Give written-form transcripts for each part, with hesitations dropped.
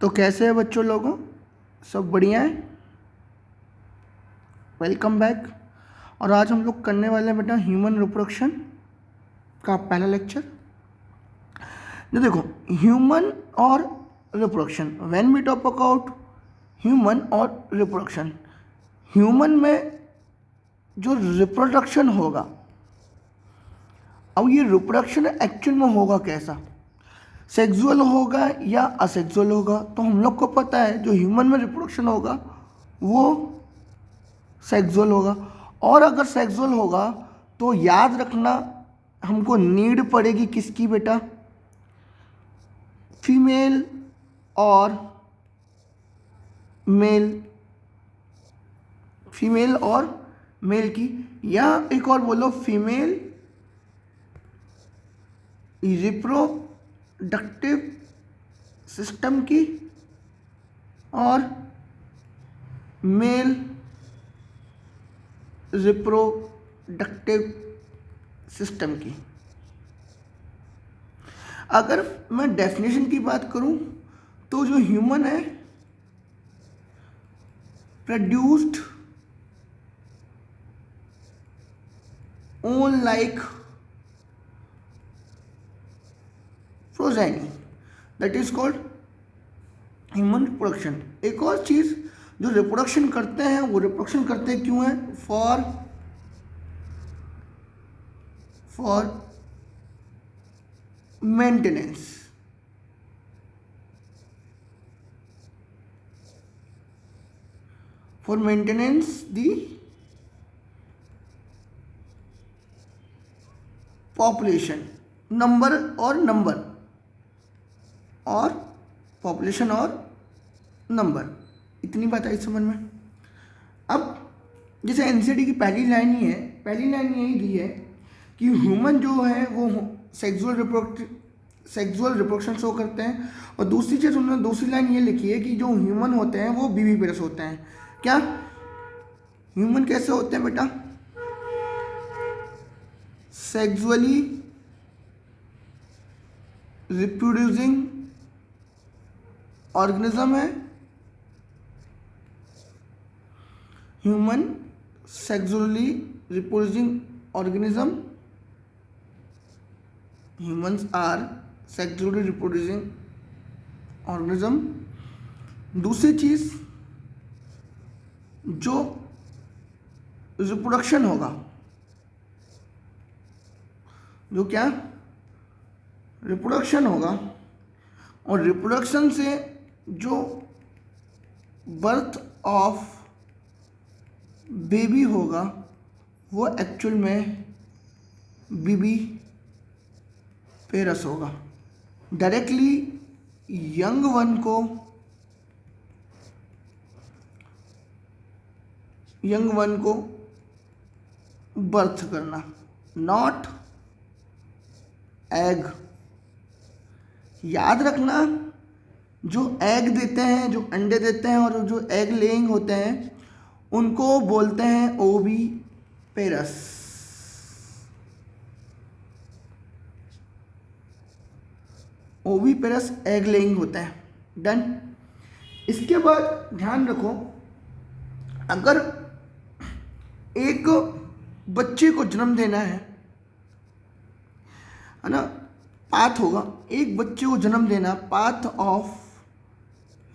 तो कैसे है बच्चों लोगों, सब बढ़िया है। Welcome back. और आज हम लोग करने वाले हैं बेटा ह्यूमन रिप्रोडक्शन का पहला लेक्चर। ये देखो, ह्यूमन और reproduction, when we talk about human और रिप्रोडक्शन, ह्यूमन में जो रिप्रोडक्शन होगा, अब ये रिप्रोडक्शन एक्चुअल में होगा कैसा, सेक्सुअल होगा या असेक्सुअल होगा। तो हम लोग को पता है जो ह्यूमन में रिप्रोडक्शन होगा वो सेक्सुअल होगा। और अगर सेक्सुअल होगा तो याद रखना हमको नीड पड़ेगी किसकी बेटा, फीमेल और मेल, फीमेल और मेल की, या एक और बोलो फीमेल रिप्रोडक्टिव सिस्टम की और मेल रिप्रोडक्टिव सिस्टम की। अगर मैं डेफिनेशन की बात करूं तो जो ह्यूमन है produced own like progeny, that is called human reproduction. एक और चीज, जो रिप्रोडक्शन करते हैं वो रिप्रोडक्शन करते क्यों हैं, for maintenance, for maintenance the population, number और पॉपुलेशन और नंबर। इतनी बात आई समझ में। अब जैसे एनसीडी की पहली लाइन ही है, पहली लाइन यही दी है कि ह्यूमन जो है वो सेक्सुअल रिप्रोडक्शन शो करते हैं। और दूसरी चीज़ उन्होंने दूसरी लाइन ये लिखी है कि जो ह्यूमन होते हैं वो विविपेरस होते हैं। क्या ह्यूमन कैसे होते हैं बेटा, सेक्सुअली रिप्रोड्यूसिंग ऑर्गेनिज्म है। Human sexually reproducing organism, humans are sexually reproducing organism. दूसरी चीज, जो रिप्रोडक्शन होगा, जो क्या रिप्रोडक्शन होगा, और रिप्रोडक्शन से जो बर्थ ऑफ बेबी होगा वो एक्चुअल में बीबी पेरस होगा। डायरेक्टली यंग वन को बर्थ करना, नॉट एग। याद रखना, जो एग देते हैं, जो अंडे देते हैं और जो एग लेइंग होते हैं उनको बोलते हैं ओवी पेरस। ओवी पेरस एग लेइंग होता है। डन। इसके बाद ध्यान रखो, अगर एक बच्चे को जन्म देना है ना, पाथ होगा, एक बच्चे को जन्म देना, path of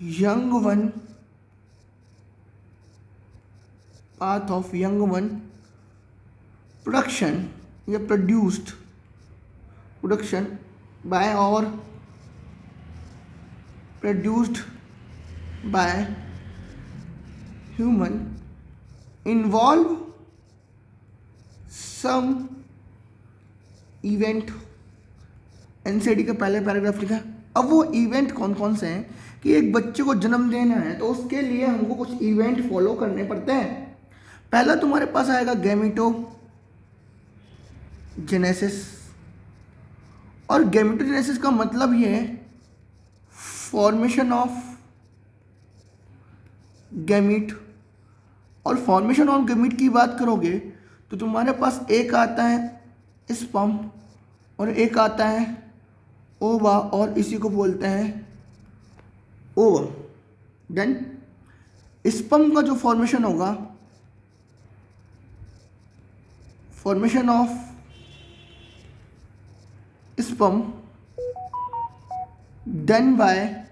young one production या प्रोड्यूस्ड प्रोडक्शन बाय और produced by human involve some event. NCD का पहले पैराग्राफ लिखा। अब वो इवेंट कौन कौन से हैं कि एक बच्चे को जन्म देना है तो उसके लिए हमको कुछ इवेंट फॉलो करने पड़ते हैं। पहला तुम्हारे पास आएगा गैमेटोजेनेसिस, और गैमेटोजेनेसिस का मतलब ये है फॉर्मेशन ऑफ गैमीट। और फॉर्मेशन ऑफ गैमीट की बात करोगे तो तुम्हारे पास एक आता है स्पर्म और एक आता है ओवा, और इसी को बोलते हैं ओवम। देन स्पर्म का जो फॉर्मेशन होगा, formation of sperm done by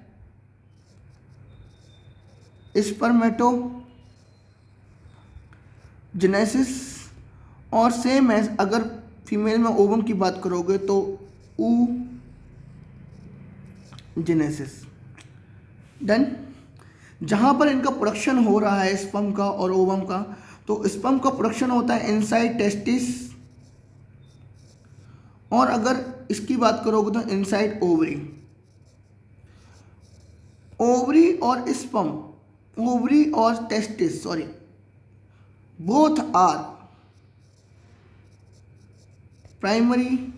spermatogenesis, और सेम एज अगर फीमेल में ओवम की बात करोगे तो ऊ जेनेसिस। डन। जहाँ पर इनका प्रोडक्शन हो रहा है स्पर्म का और ओवम का, तो स्पर्म का प्रोडक्शन होता है इनसाइड टेस्टिस, और अगर इसकी बात करोगे तो इनसाइड ओवरी। ओवरी और स्पर्म, ओवरी और testis sorry, both are primary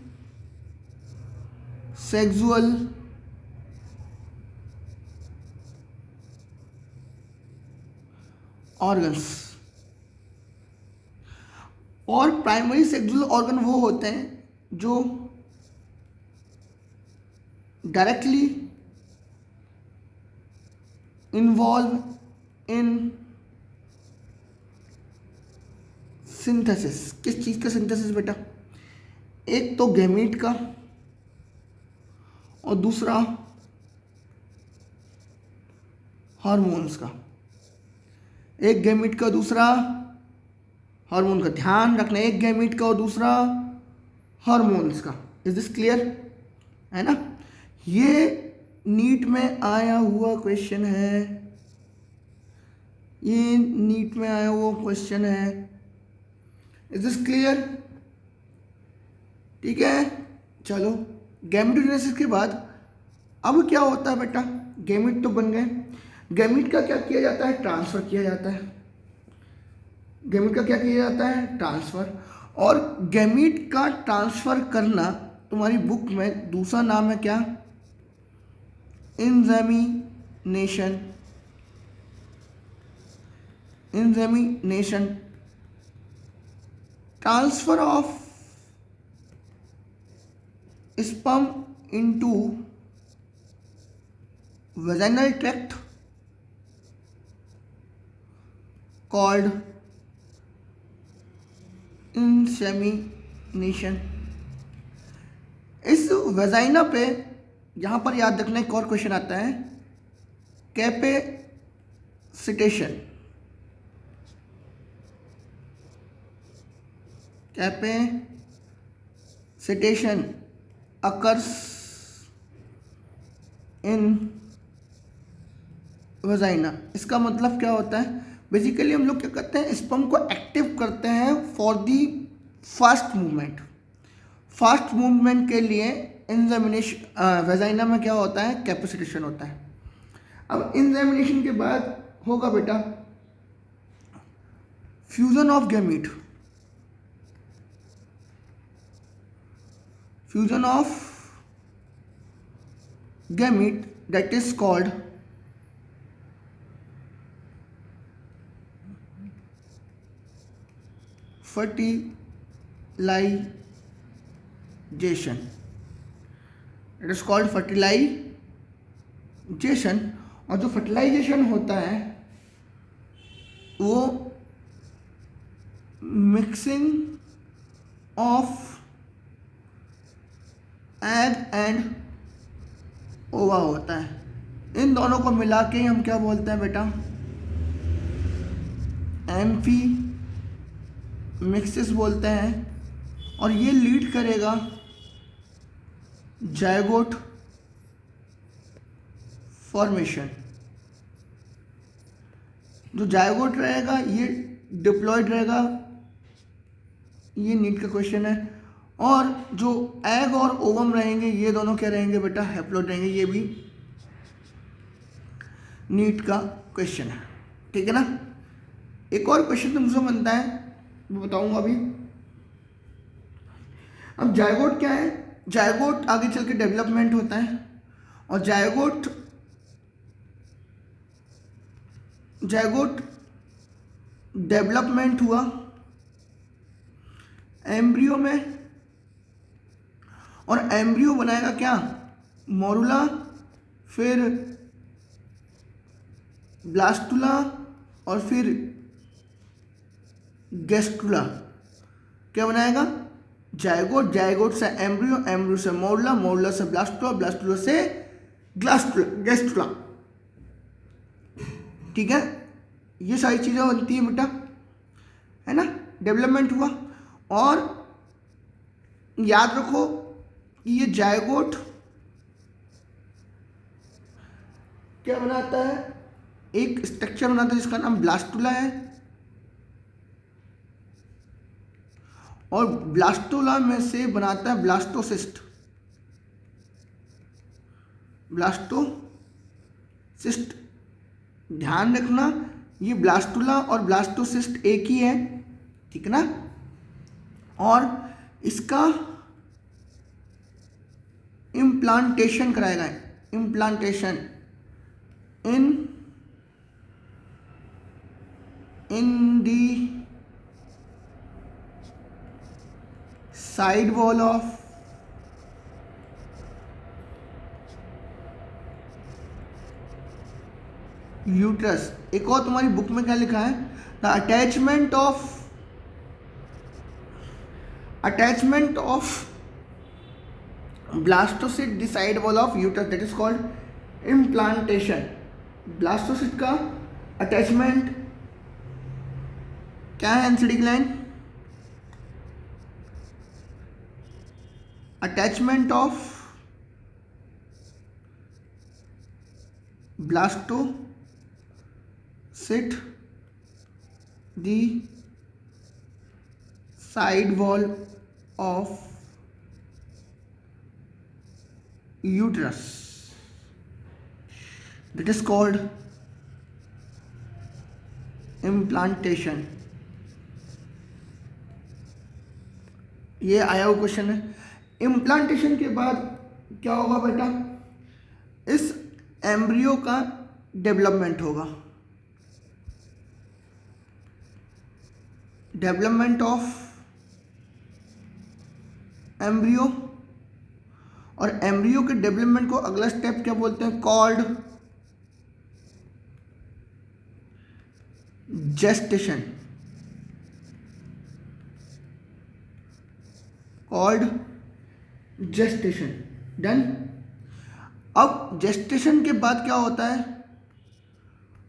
sexual organs. और प्राइमरी सेक्सुअल ऑर्गन वो होते हैं जो डायरेक्टली इन्वॉल्व इन सिंथेसिस। किस चीज़ का सिंथेसिस बेटा? एक तो गैमीट का और दूसरा हार्मोन्स का। एक गैमीट का, दूसरा हार्मोन का। ध्यान रखना, एक गैमीट का और दूसरा हार्मोन्स का। Is this clear? है ना? ये नीट में आया हुआ क्वेश्चन है, ये नीट में आया हुआ क्वेश्चन है। Is this clear? ठीक है, चलो। गैमेटोजेनेसिस के बाद अब क्या होता है बेटा? गैमीट तो बन गए, गैमीट का क्या किया जाता है? ट्रांसफर किया जाता है। गैमीट का क्या किया जाता है? ट्रांसफर। और गैमीट का ट्रांसफर करना तुम्हारी बुक में दूसरा नाम है क्या? Insemination. Insemination, transfer of sperm into vaginal tract called insemination। इस वेजाइना पे यहाँ पर याद रखना एक और क्वेश्चन आता है, capacitation. Capacitation occurs in vagina। इसका मतलब क्या होता है? बेसिकली हम लोग क्या करते हैं, स्पर्म को एक्टिव करते हैं for the fast movement. Fast movement के लिए इंसेमिनेशन, वेजाइना में क्या होता है? कैपेसिटेशन होता है। अब इंसेमिनेशन के बाद होगा बेटा fusion of gamete. Fusion of gamete that is called fertilization। It is called fertilization। और जो फर्टिलाइजेशन होता है वो मिक्सिंग ऑफ एग एंड ओवा होता है। इन दोनों को मिला के हम क्या बोलते हैं बेटा? एम्फी मिक्सिस बोलते हैं। और ये लीड करेगा जायगोट फॉर्मेशन। जो जायगोट रहेगा ये डिप्लॉयड रहेगा, ये नीट का क्वेश्चन है। और जो एग और ओवम रहेंगे ये दोनों क्या रहेंगे बेटा? हैप्लॉइड रहेंगे। ये भी नीट का क्वेश्चन है, ठीक है ना? एक और क्वेश्चन तुमसे बनता है, मैं बताऊंगा अभी। अब जायगोट क्या है? जायगोट आगे चल के डेवलपमेंट होता है, और जायगोट डेवलपमेंट हुआ एम्ब्रियो में, और एम्ब्रियो बनाएगा क्या? मोरुला, फिर ब्लास्टुला और फिर गैस्ट्रुला क्या बनाएगा, जायगोट, जायगोट से एम्ब्रियो, एम्ब्रियो से मोरला, मोरला से ब्लास्टुला, ब्लास्टुला से गैस्ट्रुला। ठीक है, ये सारी चीज़ें बनती है बेटा, है ना, डेवलपमेंट हुआ। और याद रखो कि ये जायगोट क्या बनाता है, एक स्ट्रक्चर बनाता है जिसका नाम ब्लास्टुला है, और ब्लास्टुला में से बनाता है ब्लास्टोसिस्ट। ब्लास्टोसिस्ट ध्यान रखना, ये ब्लास्टुला और ब्लास्टोसिस्ट एक ही है, ठीक है ना। और इसका इम्प्लांटेशन कराएगा, implantation in the side wall of uterus. एक और तुम्हारी बुक में क्या लिखा है, the attachment of blastocyst the side wall of uterus, that is called implantation. Blastocyst का अटैचमेंट क्या है, एनसीडी की line, attachment of blastocyst the side wall of uterus, that is called implantation। ये आया हुआ क्वेश्चन है। इम्प्लांटेशन के बाद क्या होगा बेटा, इस एम्ब्रियो का डेवलपमेंट होगा, डेवलपमेंट ऑफ एम्ब्रियो। और एम्ब्रियो के डेवलपमेंट को अगला स्टेप क्या बोलते हैं, called gestation, called gestation. Done. अब जेस्टेशन के बाद क्या होता है,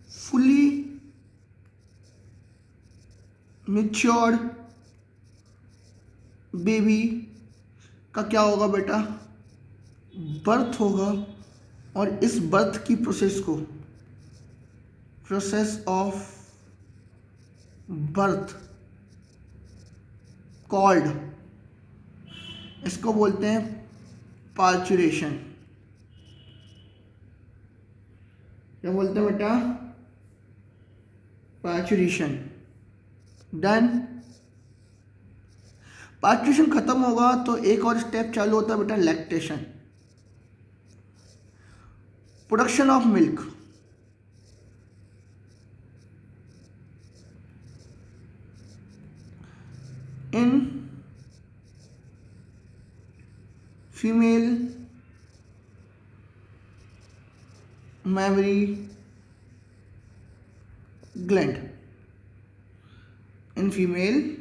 फुली मैच्योर्ड बेबी का क्या होगा बेटा, बर्थ होगा। और इस बर्थ की प्रोसेस ऑफ बर्थ कॉल्ड, इसको बोलते हैं पार्चुरेशन। क्या बोलते हैं बेटा, पार्चुरेशन। डन। पार्चुरेशन खत्म होगा तो एक और स्टेप चालू होता है बेटा, lactation, production of milk. In female mammary gland, in female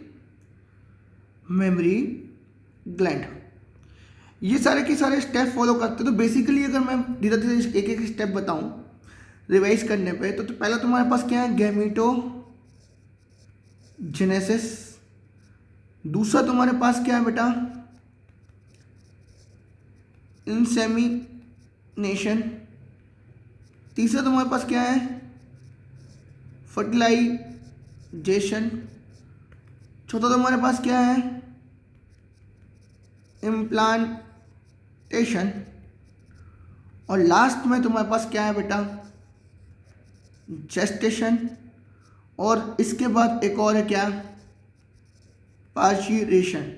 mammary gland. ये सारे के सारे स्टेप फॉलो करते। तो बेसिकली अगर मैं धीरे धीरे एक एक स्टेप बताऊं रिवाइज करने पे, तो पहला तुम्हारे पास क्या है, गैमेटोजेनेसिस। दूसरा तुम्हारे पास क्या है बेटा, इंसेमिनेशन। तीसरा तुम्हारे पास क्या है, फर्टिलाइजेशन। चौथा तुम्हारे पास क्या है, इम्प्लांटेशन। और लास्ट में तुम्हारे पास क्या है बेटा, जेस्टेशन। और इसके बाद एक और है क्या, पार्चुरेशन।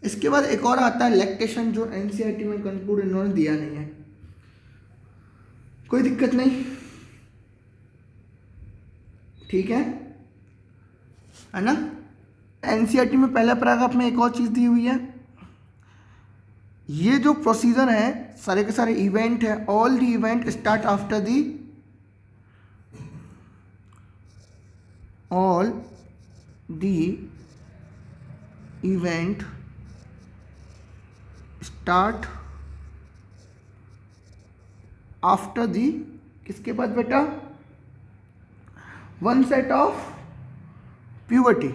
इसके बाद एक और आता है लैक्टेशन, जो एनसीईआरटी में कंक्लूड इन्होंने दिया नहीं है। कोई दिक्कत नहीं, ठीक है ना। एनसीईआरटी में पहला पैराग्राफ में एक और चीज़ दी हुई है, ये जो प्रोसीजर है सारे के सारे इवेंट है, all the event start after the all the event start after the किसके बाद बेटा, वन सेट ऑफ प्यूबर्टी।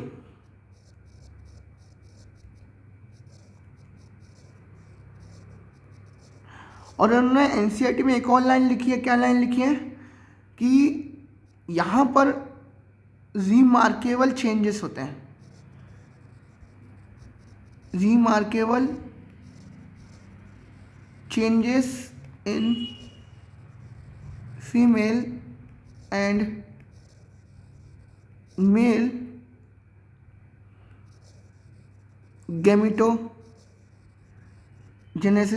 और उन्होंने एनसीईआरटी में एक और लाइन लिखी है, क्या लाइन लिखी है कि यहाँ पर रिमार्केबल चेंजेस होते हैं, remarkable changes in female and male gametogenesis.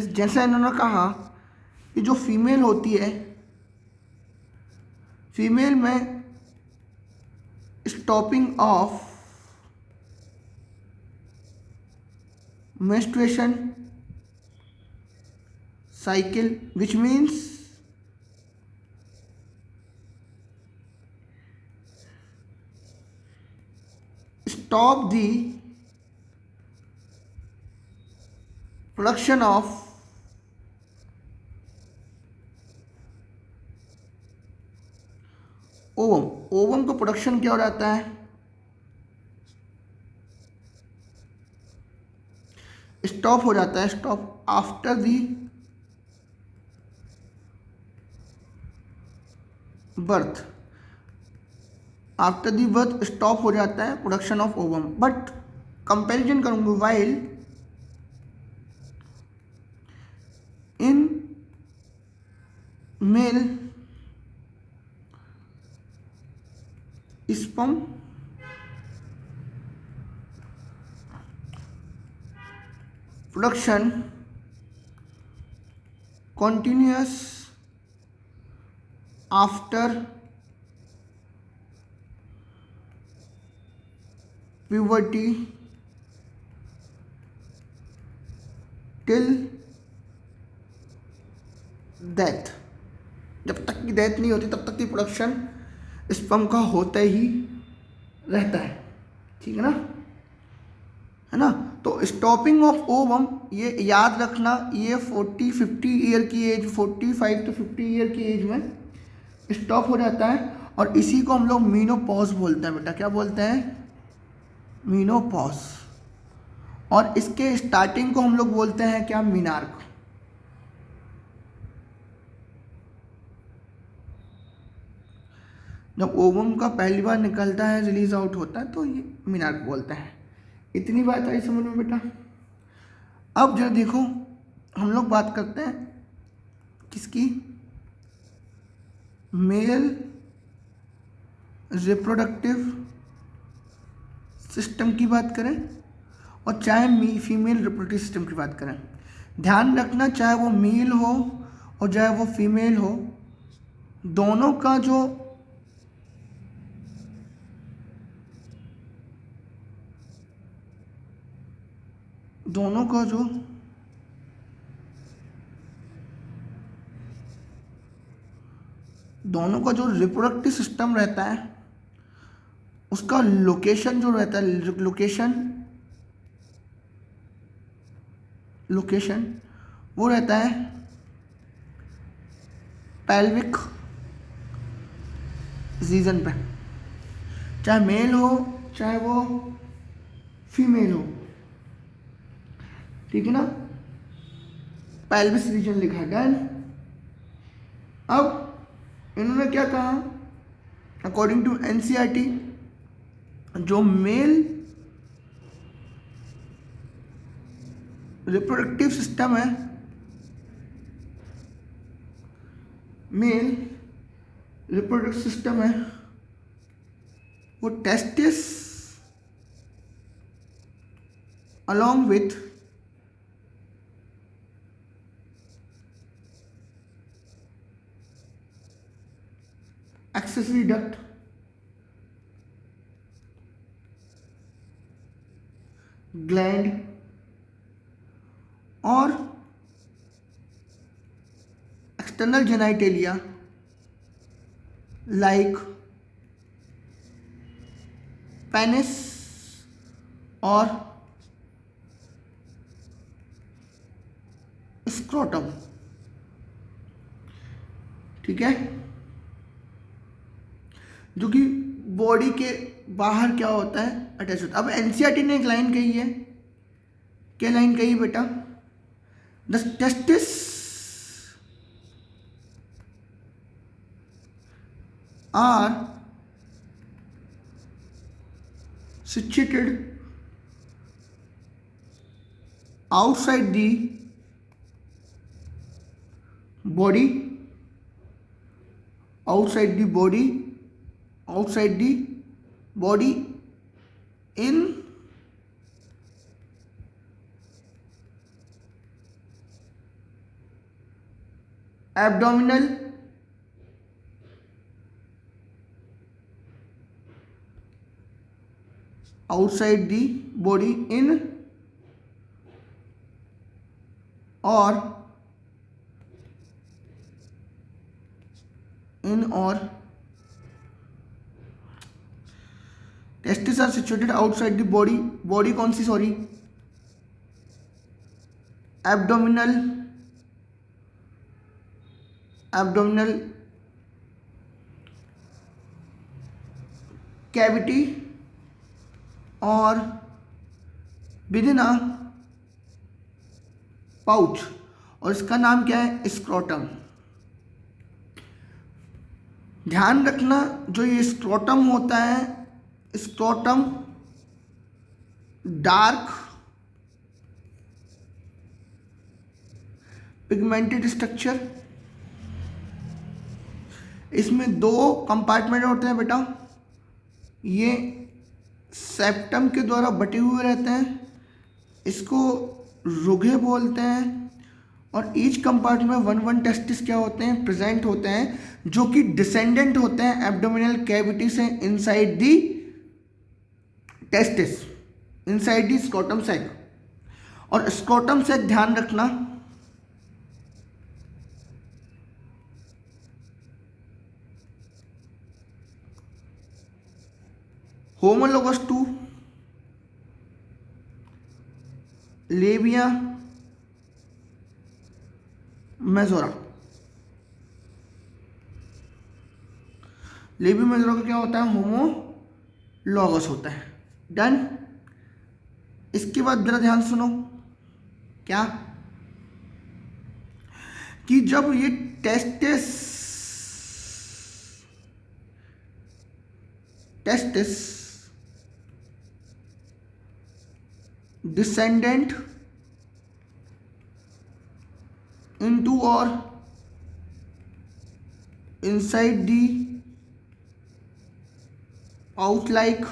जैसा इन्होंने कहा कि जो फीमेल होती है, फीमेल में stopping of menstruation cycle, which means stop the production of ovum. Ovum का प्रोडक्शन क्या हो जाता है, स्टॉप हो जाता है, stop after the birth, after the birth stop हो जाता है production of ovum. But comparison करूंगा, while in male sperm production continuous after puberty till death. जब तक की डेथ नहीं होती तब तक की प्रोडक्शन स्पर्म का होता ही रहता है, ठीक है ना, है ना। तो स्टॉपिंग ऑफ ओवम, ये याद रखना, ये 40-50 ईयर की एज, 45 to 50 ईयर की एज में स्टॉप हो जाता है। और इसी को हम लोग मीनोपॉज बोलते हैं बेटा, क्या बोलते हैं, मीनोपॉज। और इसके स्टार्टिंग को हम लोग बोलते हैं क्या, मीनार्क। जब ओवम का पहली बार निकलता है, रिलीज आउट होता है, तो ये मीनार्क बोलते हैं। इतनी बात आई समझ में बेटा। अब जरा देखो, हम लोग बात करते हैं किसकी, मेल रिप्रोडक्टिव सिस्टम की बात करें और चाहे फीमेल रिप्रोडक्टिव सिस्टम की बात करें। ध्यान रखना, चाहे वो मेल हो और चाहे वो फीमेल हो, दोनों का जो रिप्रोडक्टिव सिस्टम रहता है, उसका लोकेशन जो रहता है, लोकेशन वो रहता है पेल्विक रीजन पे, चाहे मेल हो चाहे वो फीमेल हो, ठीक है ना। पेल्विस रीजन लिखा है, डन। अब इन्होंने क्या कहा, अकॉर्डिंग टू एनसीईआरटी, जो मेल रिप्रोडक्टिव सिस्टम है, मेल रिप्रोडक्टिव सिस्टम है, वो testis along with accessory duct, gland और एक्सटर्नल जेनाइटेलिया लाइक पेनिस और स्क्रोटम, ठीक है, जो कि बॉडी के बाहर क्या होता है, अटैच होता है। अब एनसीईआरटी ने एक लाइन कही है, क्या लाइन कही बेटा, the testis are situated outside the body, outside the body, outside the body in abdominal outside the body in or testes are situated outside the body, body कौन सी, सॉरी, abdominal cavity और within अ pouch, और इसका नाम क्या है, scrotum. ध्यान रखना, जो ये स्क्रोटम होता है, स्क्रोटम डार्क पिगमेंटेड स्ट्रक्चर, इसमें दो कंपार्टमेंट होते हैं बेटा, ये सेप्टम के द्वारा बटे हुए रहते हैं, इसको रुघे बोलते हैं, और ईच कंपार्टमेंट में 1 टेस्टिस क्या होते हैं, प्रेजेंट होते हैं, जो कि डिसेंडेंट होते हैं एब्डोमिनल कैविटी से inside the testis, inside the scrotum sac. और स्क्रोटम सैक ध्यान रखना, homologous to labia majora, labia majora का क्या होता है, होमोलॉगस होता है। डन। इसके बाद जरा ध्यान सुनो, क्या कि जब ये testis descendant into or inside the pouch like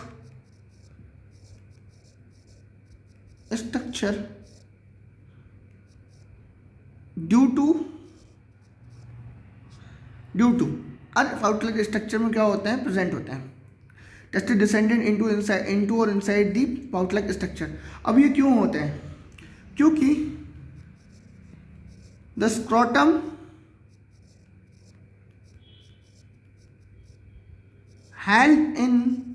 structure due to pouch like structure में क्या होते हैं, प्रेजेंट होते हैं, टेस्ट डिसेंडेंट इनटू और inside the pouch like structure. अब ये क्यों होते हैं, क्योंकि the scrotum help in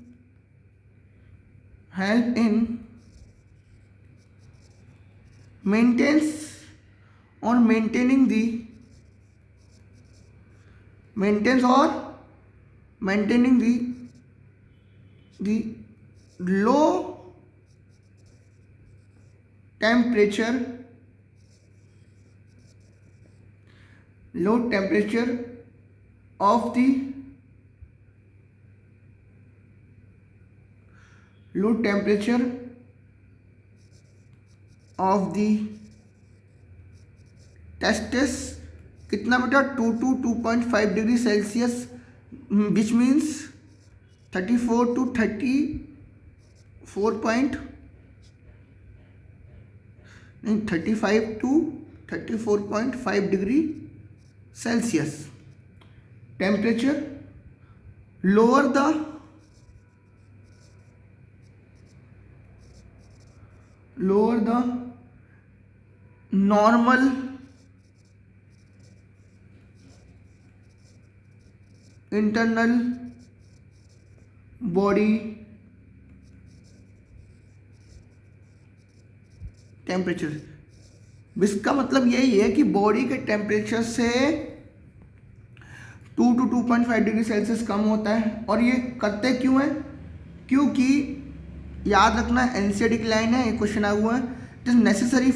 maintaining the low temperature of the testis, कितना बेटा, 2 to 2.5 degree Celsius, which means 34 to 35 to 34.5 degree Celsius temperature, lower the normal internal body temperature, इसका मतलब यही है कि बॉडी के टेम्परेचर से 2 to 2.5 डिग्री सेल्सियस कम होता है। और ये करते क्यों है? क्योंकि याद रखना एनसीईआरटी की लाइन है, ये क्वेश्चन आया हुआ है, it is necessary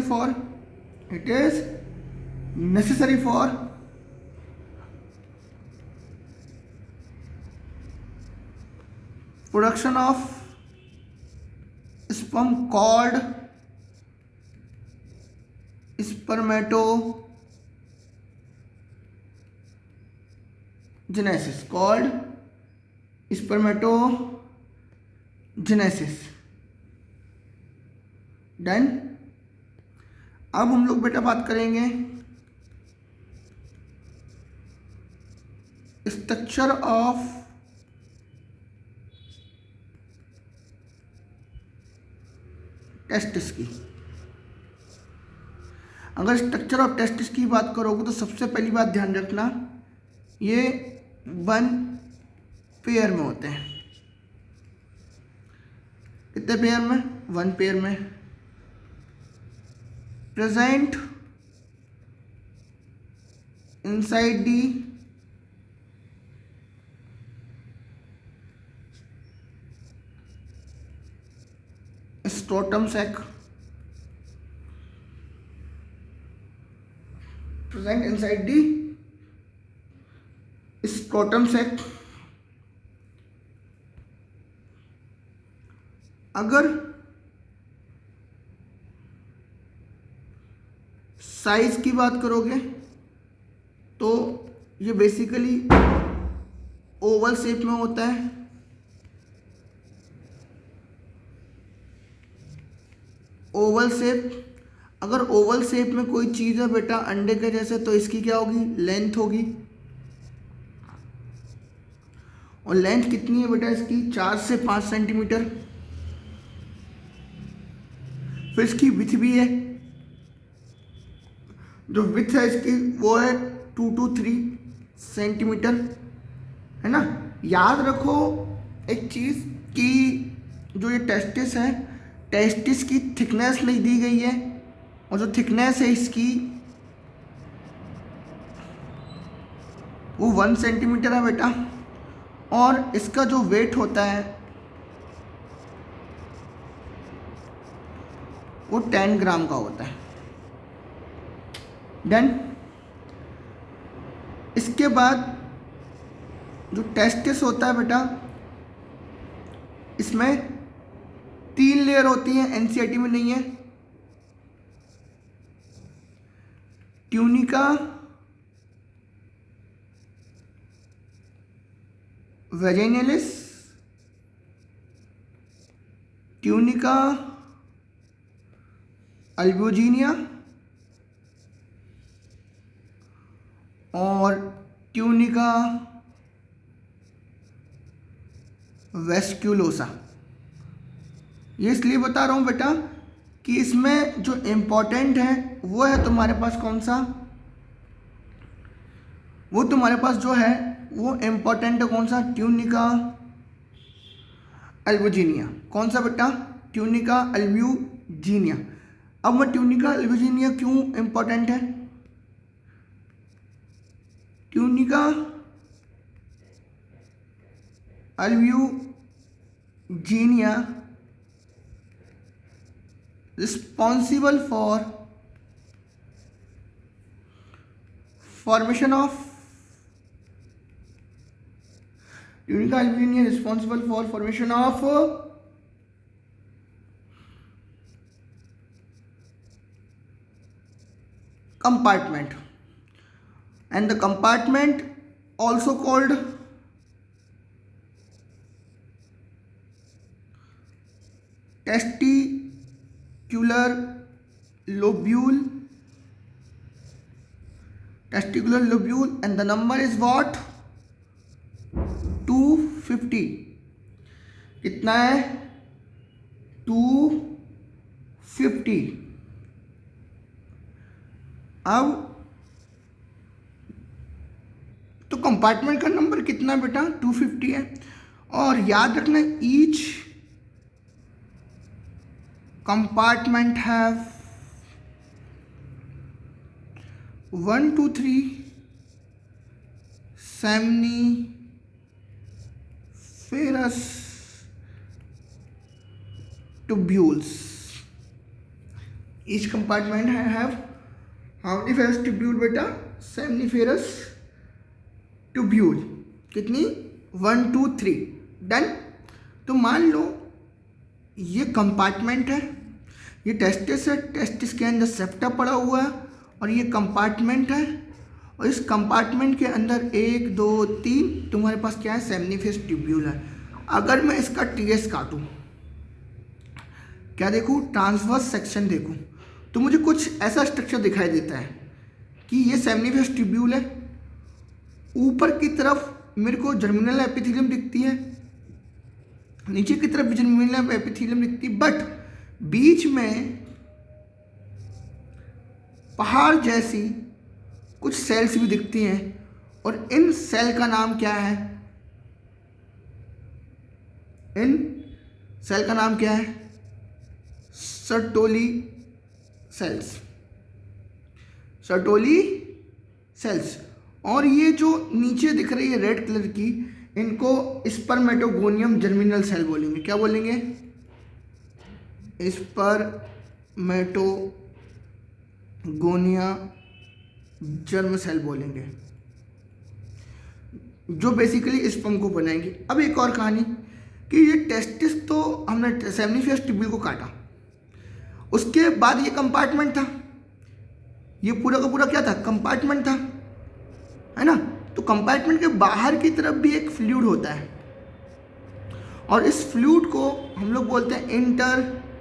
for it is necessary for production of sperm called spermatogenesis। Done. अब हम लोग बेटा बात करेंगे स्ट्रक्चर ऑफ टेस्टिस की। अगर स्ट्रक्चर ऑफ टेस्टिस की बात करोगे तो सबसे पहली बात ध्यान रखना, ये 1 पेयर में होते हैं। कितने पेयर में? 1 पेयर में। Present inside the scrotum sac, present inside the scrotum sac. अगर साइज की बात करोगे तो ये बेसिकली ओवल शेप में होता है। ओवल शेप, अगर ओवल शेप में कोई चीज़ है बेटा अंडे के जैसे, तो इसकी क्या होगी? लेंथ होगी। और लेंथ कितनी है बेटा इसकी? 4 से 5 सेंटीमीटर। फिर इसकी विथ भी है, जो विथ है इसकी वो है 2 to 3 सेंटीमीटर, है ना। याद रखो एक चीज़ कि जो ये टेस्टिस है, टेस्टिस की थिकनेस नहीं दी गई है, और जो थिकनेस है इसकी वो 1 सेंटीमीटर है बेटा। और इसका जो वेट होता है वो 10 ग्राम का होता है। डन। इसके बाद जो टेस्टिस होता है बेटा, इसमें 3 लेयर होती हैं, एनसीईआरटी में नहीं है। ट्यूनिका, वेजाइनलिस, ट्यूनिका अल्ब्यूजिनिया और ट्यूनिका वेस्क्यूलोसा। ये इसलिए बता रहा हूँ बेटा कि इसमें जो इम्पोर्टेंट है वो है तुम्हारे पास कौन सा? वो तुम्हारे पास जो है वो इम्पोर्टेंट है कौन सा? Tunica albuginea. कौन सा बेटा? Tunica albuginea. अब मैं ट्यूनिका अल्ब्यूजिनिया क्यों इम्पोर्टेंट है? Tunica albuginea responsible for formation of Tunica albuginea responsible for formation of compartment, and the compartment also called testicular lobule, and the number is what? 250। कितना है? 250। अब तो कंपार्टमेंट का number कितना बेटा 250 है। और याद रखना each compartment have 1 to 3 seminiferous tubules. Each compartment have how many ferrous tubule बेटा seminiferous tubule कितनी 1 2 3 डन। तो मान लो ये कंपार्टमेंट है, ये टेस्टिस है, टेस्टिस के अंदर सेप्टा पड़ा हुआ है और ये कंपार्टमेंट है और इस कंपार्टमेंट के अंदर 1 2 3 तुम्हारे पास क्या है सेमनीफेरस ट्यूब्यूल है। अगर मैं इसका टीएस काटूँ क्या देखूँ ट्रांसवर्स सेक्शन देखूँ तो मुझे कुछ ऐसा स्ट्रक्चर दिखाई देता है कि ये सेमनीफेरस ट्यूब्यूल है। ऊपर की तरफ मेरे को जर्मिनल एपिथेलियम दिखती है, नीचे की तरफ भी जर्मिनल एपिथेलियम दिखती है, बट बीच में पहाड़ जैसी कुछ सेल्स भी दिखती हैं और इन सेल का नाम क्या है, इन सेल का नाम क्या है सर्टोली सेल्स, सर्टोली सेल्स। और ये जो नीचे दिख रही है रेड कलर की इनको स्पर्मेटोगोनियम जर्मिनल सेल बोलेंगे। क्या बोलेंगे स्पर्मेटोगोनिया जर्म सेल बोलेंगे जो बेसिकली स्पर्म को बनाएंगे। अब एक और कहानी कि ये टेस्टिस तो हमने सेमनीफेरस ट्यूब्यूल को काटा, उसके बाद ये कंपार्टमेंट था, ये पूरा का पूरा क्या था कंपार्टमेंट था, है ना। तो कंपार्टमेंट के बाहर की तरफ भी एक फ्लूइड होता है और इस फ्लूइड को हम लोग बोलते हैं इंटरस्टिशियल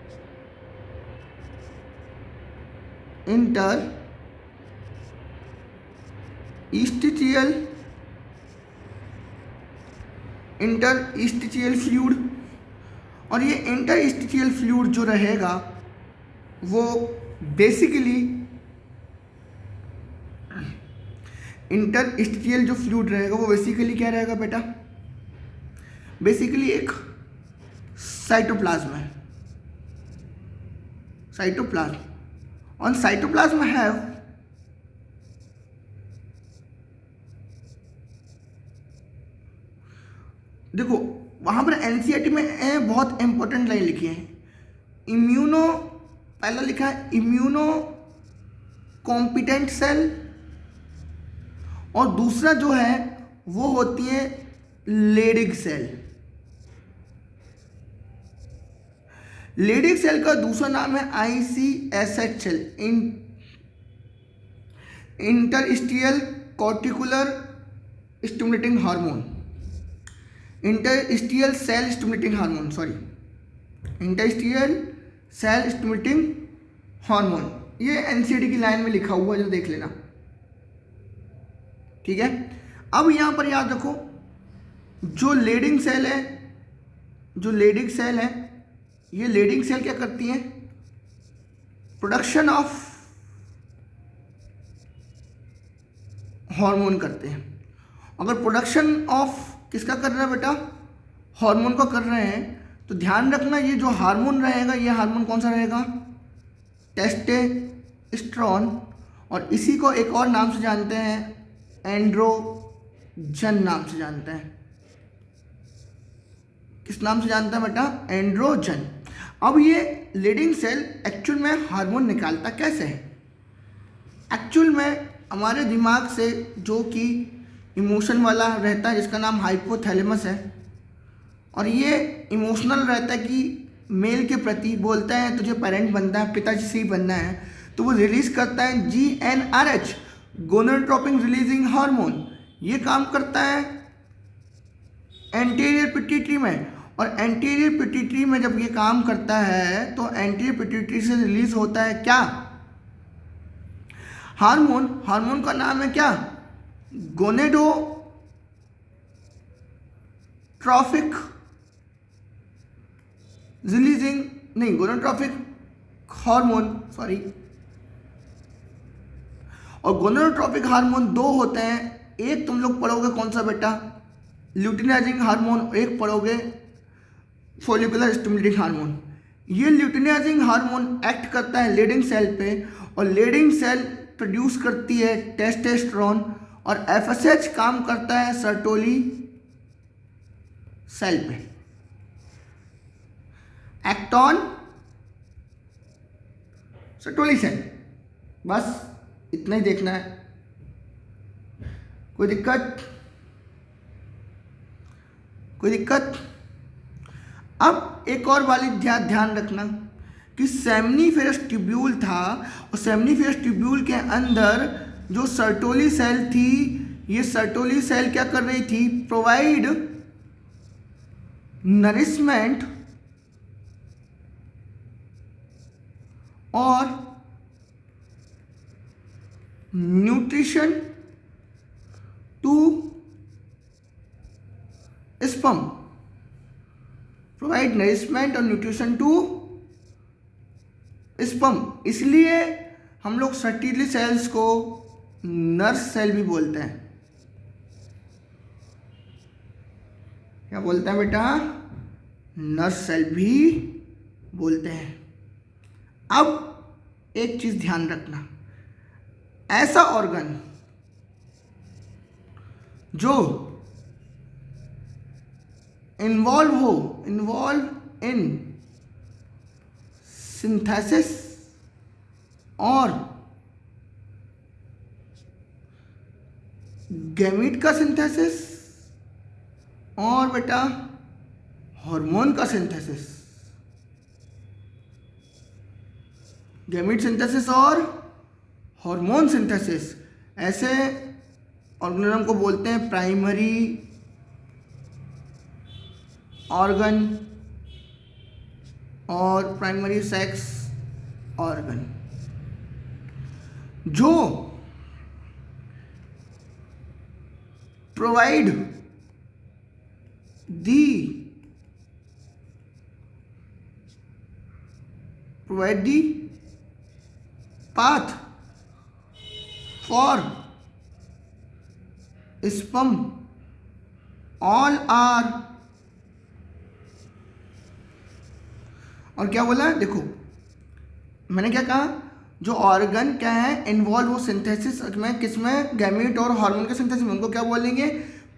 फ्लूइड। और ये इंटरस्टिशियल फ्लूइड जो रहेगा वो बेसिकली इंटरस्टिशियल जो फ्लूइड रहेगा वो बेसिकली क्या रहेगा बेटा, बेसिकली एक साइटोप्लाज्म है, साइटोप्लाज्म। ऑन साइटोप्लाज्म हैव देखो वहां पर एनसीईआरटी में बहुत इंपॉर्टेंट लाइन लिखी है, इम्यूनो पहला लिखा है इम्यूनो कॉम्पिटेंट सेल और दूसरा जो है वो होती है लेडिग सेल। लेडिग सेल का दूसरा नाम है ICSH cell, interstitial cortical stimulating hormone, interstitial cell stimulating hormone, sorry interstitial cell stimulating hormone. ये एनसीईआरटी की लाइन में लिखा हुआ है जो देख लेना, ठीक है। अब यहां पर याद रखो जो लेडिंग सेल है, जो लेडिंग सेल है, ये लेडिंग सेल क्या करती है प्रोडक्शन ऑफ हार्मोन करते हैं। अगर प्रोडक्शन ऑफ किसका कर रहे हैं बेटा हार्मोन का कर रहे हैं तो ध्यान रखना ये जो हार्मोन रहेगा ये हार्मोन कौन सा रहेगा टेस्टोस्टेरोन। और इसी को एक और नाम से जानते हैं एंड्रोजन नाम से जानते हैं। किस नाम से जानते हैं बेटा एंड्रोजन। अब ये लीडिंग सेल एक्चुअल में हार्मोन निकालता कैसे है, एक्चुअल में हमारे दिमाग से जो कि इमोशन वाला रहता है जिसका नाम हाइपोथैलेमस है और ये इमोशनल रहता है कि मेल के प्रति बोलता है तुझे पेरेंट बनना है, पिताजी से ही बनना है, तो वो रिलीज करता है GnRH गोनाडोट्रोपिन रिलीजिंग हार्मोन। ये काम करता है एंटीरियर पिट्यूटरी में और एंटीरियर पिट्यूटरी में जब ये काम करता है तो एंटीरियर पिट्यूटरी से रिलीज होता है क्या हार्मोन। हार्मोन का नाम है क्या गोनेडोट्रोपिक रिलीजिंग नहीं गोनाडोट्रोपिक हार्मोन सॉरी। और गोनाडोट्रोपिक हार्मोन दो होते हैं, एक तुम लोग पढ़ोगे कौन सा बेटा, ल्यूटिनाइजिंग हार्मोन, एक पढ़ोगे फोलिकुलर स्टिमुलेटिंग हार्मोन। ये ल्यूटिनाइजिंग हार्मोन एक्ट करता है लीडिंग सेल पे, और लीडिंग सेल प्रोड्यूस करती है टेस्टोस्टेरोन, और एफएसएच काम करता है सर्टोली सेल पे। एक्टॉन सर्टोली सेल, बस इतना ही देखना है। कोई दिक्कत? कोई दिक्कत? अब एक और वाली ध्यान रखना कि सेमनीफेरस ट्यूब्यूल था, और सेमनीफेरस ट्यूब्यूल के अंदर जो सर्टोली सेल थी, ये सर्टोली सेल क्या कर रही थी, प्रोवाइड नरिशमेंट और nutrition to sperm, provide nourishment और न्यूट्रिशन टू स्पर्म। इसलिए हम लोग सर्टिली सेल्स को नर्स सेल भी बोलते हैं। क्या बोलते हैं बेटा? नर्स सेल भी बोलते हैं। अब एक चीज ध्यान रखना, ऐसा ऑर्गन जो इन्वॉल्व इन सिंथेसिस और गैमीट का सिंथेसिस और बेटा हार्मोन का सिंथेसिस, गैमीट सिंथेसिस और हार्मोन सिंथेसिस, ऐसे ऑर्गेनिज्म को बोलते हैं प्राइमरी ऑर्गन और प्राइमरी सेक्स ऑर्गन। जो provide the path for sperm, all are, और क्या बोला, देखो मैंने क्या कहा, जो ऑर्गन क्या है इन्वॉल्व हो सिंथेसिस में, किसमें, गैमीट और हार्मोन के सिंथेसिस में, उनको क्या बोलेंगे,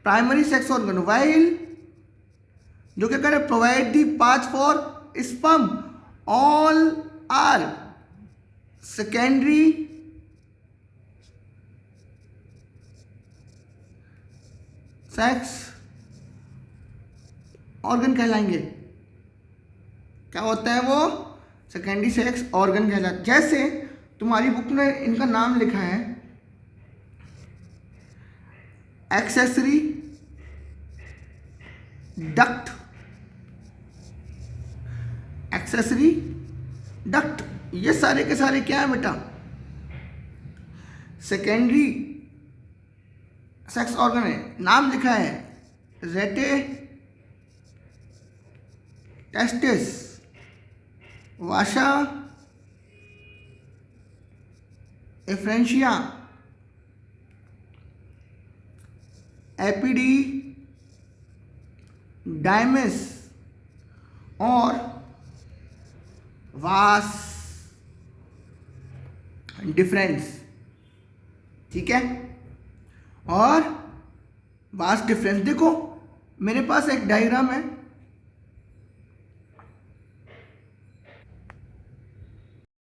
प्राइमरी सेक्स ऑर्गन। वाइल जो क्या करे, provide the path for sperm, all are secondary sex organ कहलाएंगे। क्या होता है वो, सेकेंडरी सेक्स ऑर्गन कहलाता। जैसे तुम्हारी बुक में इनका नाम लिखा है एक्सेसरी डक्ट, एक्सेसरी डक्ट, ये सारे के सारे क्या है बेटा, सेकेंडरी सेक्स ऑर्गन है। नाम लिखा है रेटे टेस्टिस, वाशा एफ्रेंशिया, एपीडी डायमिस और वास डिफरेंस। ठीक है, और वास डिफरेंस देखो मेरे पास एक डायग्राम है,